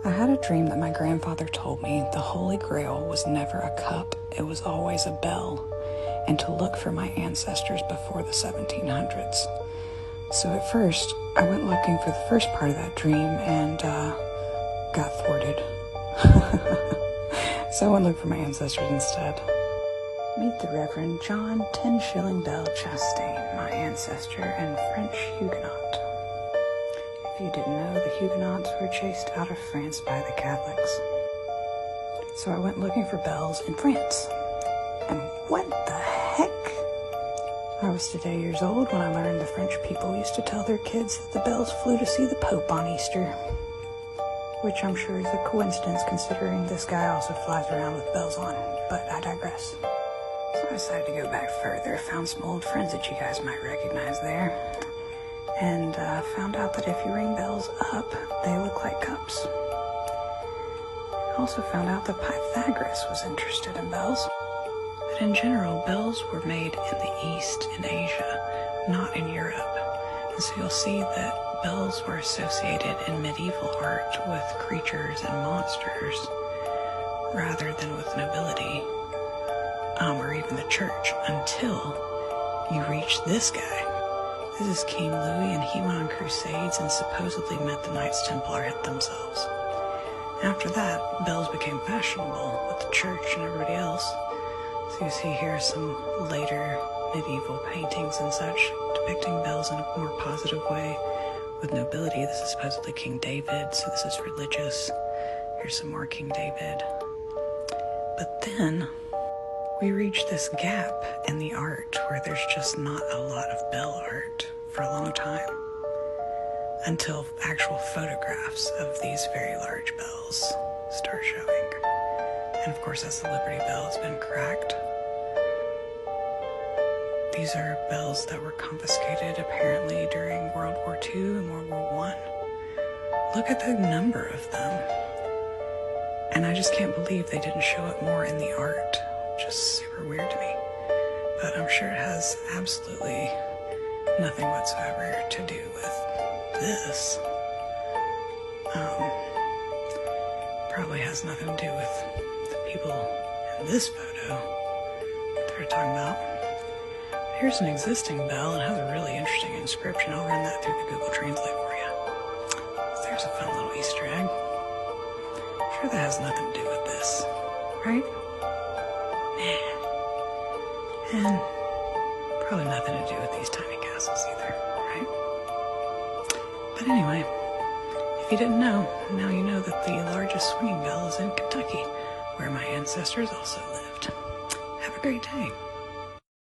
I had a dream that my grandfather told me the Holy Grail was never a cup, it was always a bell, and to look for my ancestors before the 1700s. So at first, I went looking for the first part of that dream and got thwarted. So I went looking for my ancestors instead. Meet the Reverend John 10-shilling Bell Chastain, my ancestor and French Huguenot. If you didn't know, the Huguenots were chased out of France by the Catholics. So I went looking for bells in France. And what the heck? I was today years old when I learned the French people used to tell their kids that the bells flew to see the Pope on Easter. Which I'm sure is a coincidence considering this guy also flies around with bells on, but I digress. So I decided to go back further, found some old friends that you guys might recognize there, and found out that if you ring bells up, they look like cups. I also found out that Pythagoras was interested in bells. But in general, bells were made in the East, in Asia, not in Europe. And so you'll see that bells were associated in medieval art with creatures and monsters rather than with nobility, or even the church, until you reach this guy. This is King Louis, and he went on crusades and supposedly met the Knights Templar themselves. After that, bells became fashionable with the church and everybody else. So you see here some later medieval paintings and such depicting bells in a more positive way with nobility. This is supposedly King David, so this is religious. Here's some more King David. But then we reach this gap in the art where there's just not a lot of bell art for a long time, until actual photographs of these very large bells start showing. And of course, as the Liberty Bell has been cracked, these are bells that were confiscated apparently during World War II and World War I. Look at the number of them. And I just can't believe they didn't show it more in the art. Just super weird to me. But I'm sure it has absolutely nothing whatsoever to do with this. Probably has nothing to do with the people in this photo that they're talking about. Here's an existing bell and it has a really interesting inscription. I'll run that through the Google Translate for you. There's a fun little Easter egg. I'm sure that has nothing to do with this, right? Nah. And probably nothing to do with these tiny castles either, right? But anyway, if you didn't know, now you know that the largest swinging bell is in Kentucky, where my ancestors also lived. Have a great day.